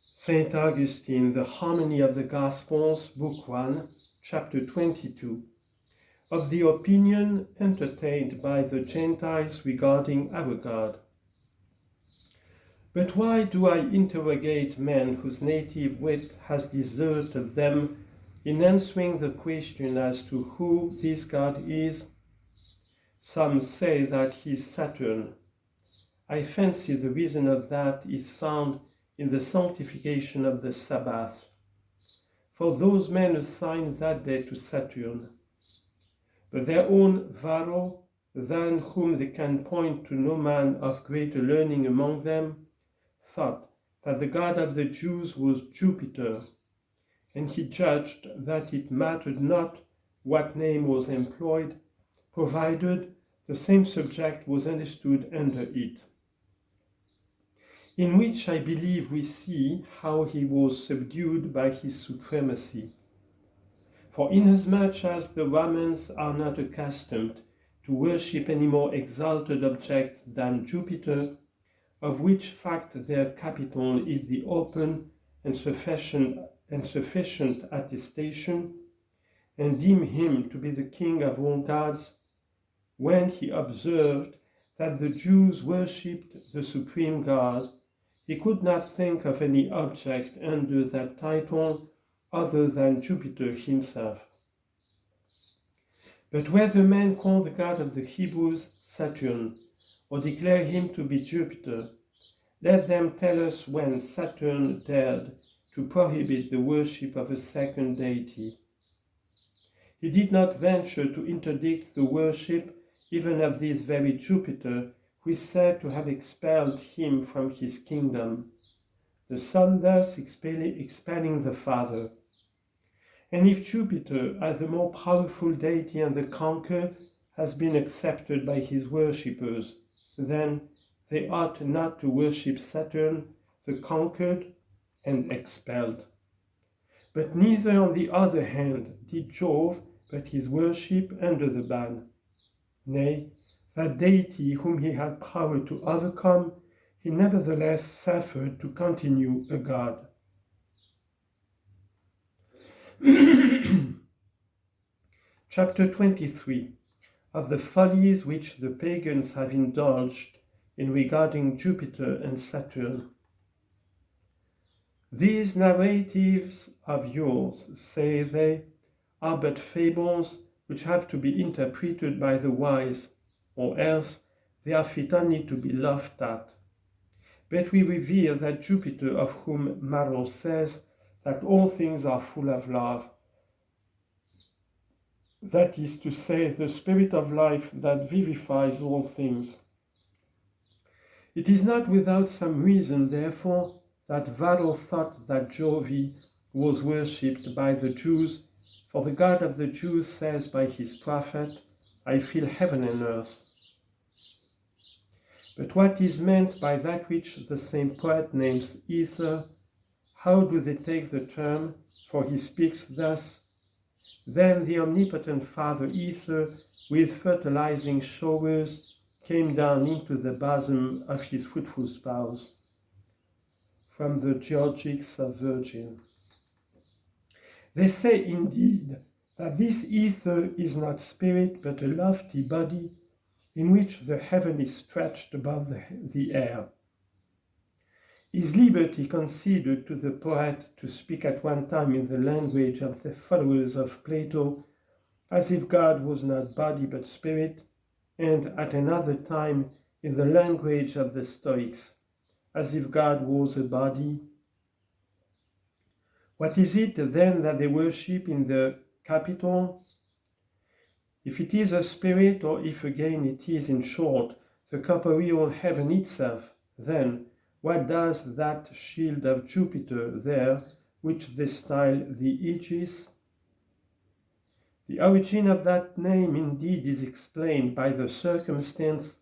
Saint Augustine, The Harmony of the Gospels, Book 1, Chapter 22, of the opinion entertained by the Gentiles regarding our God. But why do I interrogate men whose native wit has deserted them in answering the question as to who this God is? Some say that he is Saturn. I fancy the reason of that is found in the sanctification of the Sabbath. For those men assign that day to Saturn. But their own Varro, than whom they can point to no man of greater learning among them, thought that the god of the Jews was Jupiter, and he judged that it mattered not what name was employed, provided the same subject was understood under it. In which I believe we see how he was subdued by his supremacy. For inasmuch as the Romans are not accustomed to worship any more exalted object than Jupiter, of which fact their capital is the open and sufficient attestation, and deem him to be the king of all gods, when he observed that the Jews worshipped the supreme God, he could not think of any object under that title other than Jupiter himself. But whether men call the God of the Hebrews Saturn, or declare him to be Jupiter, let them tell us when Saturn dared to prohibit the worship of a second deity. He did not venture to interdict the worship even of this very Jupiter, who is said to have expelled him from his kingdom, the Son thus expelling the Father. And if Jupiter, as the more powerful deity and the conqueror, has been accepted by his worshippers, then they ought not to worship Saturn, the conquered and expelled. But neither, on the other hand, did Jove but his worship under the ban. Nay, that deity whom he had power to overcome, he nevertheless suffered to continue a god. Chapter 23, of the follies which the pagans have indulged in regarding Jupiter and Saturn. These narratives of yours, say they, are but fables which have to be interpreted by the wise, or else they are fit only to be laughed at. But we revere that Jupiter of whom Marot says that all things are full of love, that is to say, the spirit of life that vivifies all things. It is not without some reason, therefore, that Varro thought that Jove was worshipped by the Jews, for the God of the Jews says by his prophet, I fill heaven and earth. But what is meant by that which the same poet names ether? How do they take the term? For he speaks thus, then the omnipotent Father Ether, with fertilizing showers, came down into the bosom of his fruitful spouse. From the Georgics of Virgil. They say indeed that this ether is not spirit but a lofty body in which the heaven is stretched above the air. Is liberty conceded to the poet to speak at one time in the language of the followers of Plato, as if God was not body but spirit, and at another time in the language of the Stoics, as if God was a body? What is it then that they worship in the capital? If it is a spirit, or if again it is, in short, the corporeal heaven itself, then what does that shield of Jupiter there, which they style the Aegis? The origin of that name indeed is explained by the circumstance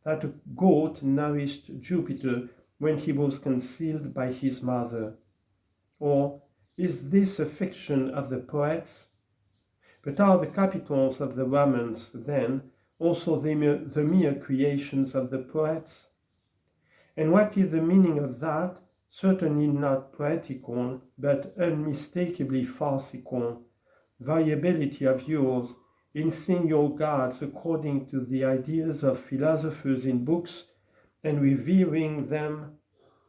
that a goat nourished Jupiter when he was concealed by his mother. Or is this a fiction of the poets? But are the capitals of the Romans, then, also the mere creations of the poets? And what is the meaning of that certainly not poetical, but unmistakably farcical, variability of yours in seeing your gods according to the ideas of philosophers in books and revering them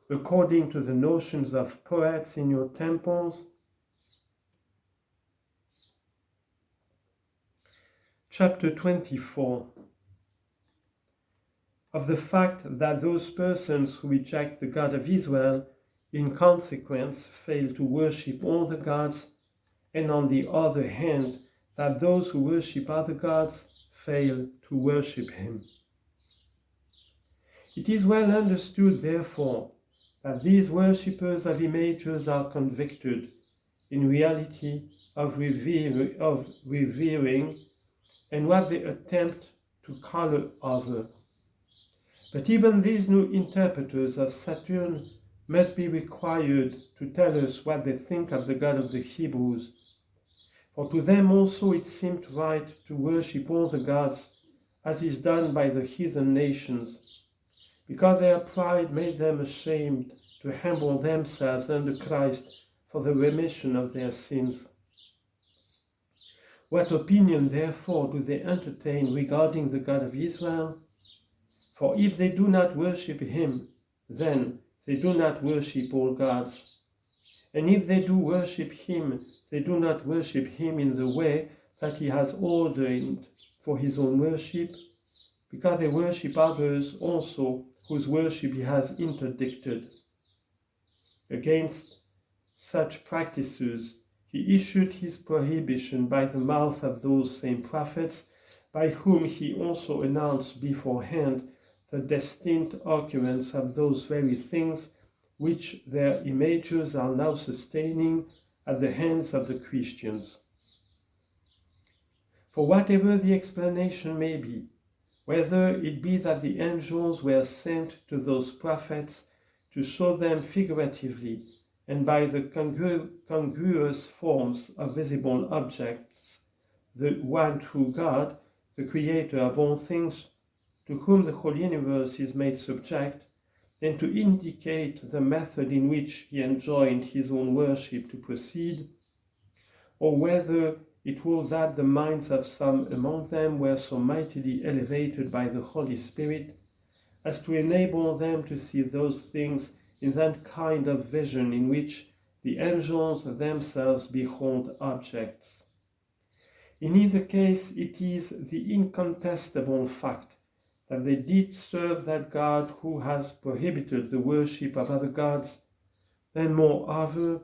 according to the notions of poets in your temples? Chapter 24. Of the fact that those persons who reject the God of Israel in consequence fail to worship all the gods, and on the other hand, that those who worship other gods fail to worship him. It is well understood, therefore, that these worshippers of images are convicted, in reality, of revering and what they attempt to color over. But even these new interpreters of Saturn must be required to tell us what they think of the God of the Hebrews. For to them also it seemed right to worship all the gods, as is done by the heathen nations, because their pride made them ashamed to humble themselves under Christ for the remission of their sins. What opinion, therefore, do they entertain regarding the God of Israel? For if they do not worship him, then they do not worship all gods. And if they do worship him, they do not worship him in the way that he has ordained for his own worship, because they worship others also whose worship he has interdicted. Against such practices he issued his prohibition by the mouth of those same prophets, by whom he also announced beforehand the destined occurrence of those very things which their images are now sustaining at the hands of the Christians. For whatever the explanation may be, whether it be that the angels were sent to those prophets to show them figuratively and by the congruous forms of visible objects the one true God, the creator of all things, to whom the whole universe is made subject, and to indicate the method in which he enjoined his own worship to proceed, or whether it was that the minds of some among them were so mightily elevated by the Holy Spirit as to enable them to see those things in that kind of vision in which the angels themselves behold objects. In either case, it is the incontestable fact that they did serve that God who has prohibited the worship of other gods, and moreover,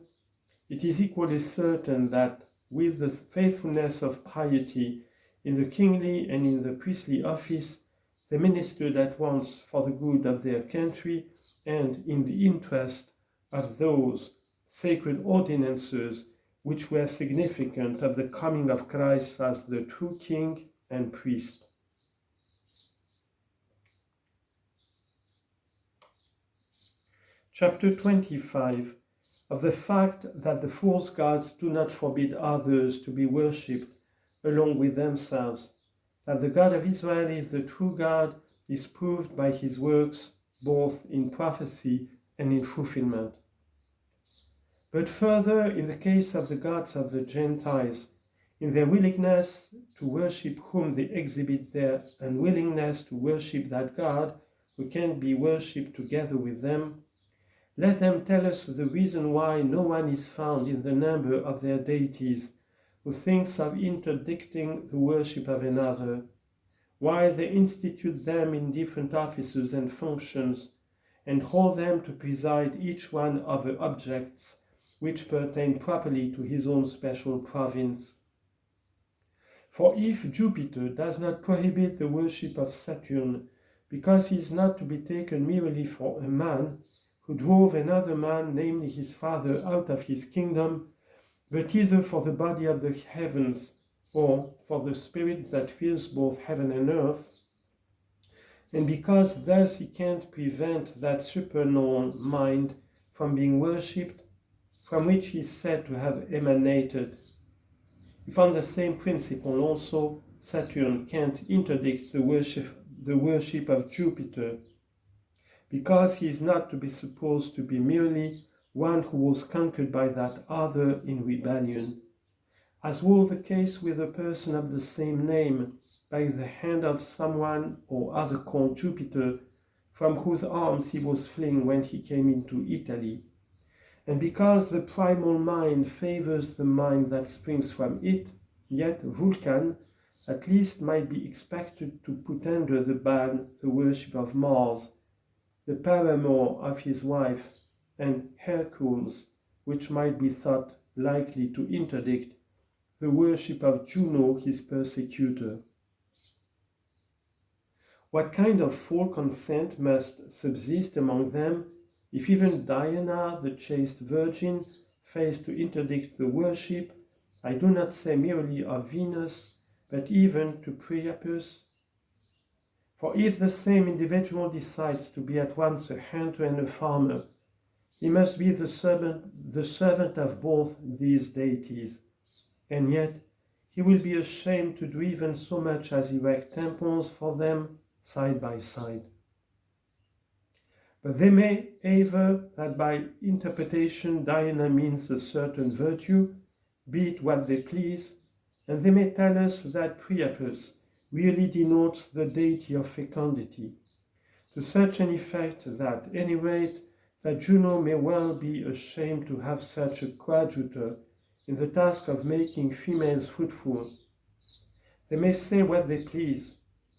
it is equally certain that with the faithfulness of piety in the kingly and in the priestly office, they ministered at once for the good of their country and in the interest of those sacred ordinances which were significant of the coming of Christ as the true King and Priest. Chapter 25. Of the fact that the false gods do not forbid others to be worshipped along with themselves, that the God of Israel is the true God is proved by his works, both in prophecy and in fulfillment. But further, in the case of the gods of the Gentiles, in their willingness to worship whom they exhibit their unwillingness to worship that God who can be worshipped together with them, let them tell us the reason why no one is found in the number of their deities who thinks of interdicting the worship of another, why they institute them in different offices and functions, and hold them to preside each one over objects which pertain properly to his own special province. For if Jupiter does not prohibit the worship of Saturn, because he is not to be taken merely for a man who drove another man, namely his father, out of his kingdom, but either for the body of the heavens, or for the spirit that fills both heaven and earth, and because thus he can't prevent that supernal mind from being worshipped, from which he is said to have emanated. If on the same principle also Saturn can't interdict the worship of Jupiter, because he is not to be supposed to be merely one who was conquered by that other in rebellion, as was the case with a person of the same name, by the hand of someone or other called Jupiter, from whose arms he was fleeing when he came into Italy. And because the primal mind favors the mind that springs from it, yet Vulcan at least might be expected to put under the ban the worship of Mars, the paramour of his wife, and Hercules, which might be thought likely to interdict the worship of Juno, his persecutor. What kind of full consent must subsist among them if even Diana, the chaste virgin, fails to interdict the worship, I do not say merely of Venus, but even to Priapus? For if the same individual decides to be at once a hunter and a farmer, he must be the servant of both these deities, and yet he will be ashamed to do even so much as erect temples for them side by side. But they may aver that by interpretation Diana means a certain virtue, be it what they please, and they may tell us that Priapus really denotes the deity of fecundity, to such an effect that, at any rate, that Juno may well be ashamed to have such a coadjutor in the task of making females fruitful. They may say what they please.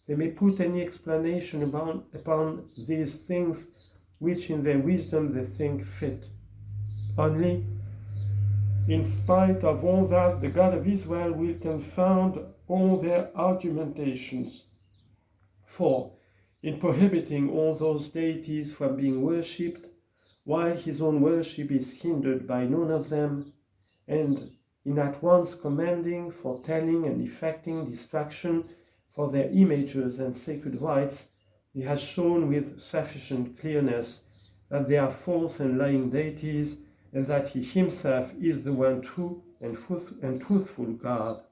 They may put any explanation upon these things which in their wisdom they think fit. Only, in spite of all that, the God of Israel will confound all their argumentations. For, in prohibiting all those deities from being worshipped, while his own worship is hindered by none of them, and in at once commanding, foretelling, and effecting destruction for their images and sacred rites, he has shown with sufficient clearness that they are false and lying deities, and that he himself is the one true and truthful God.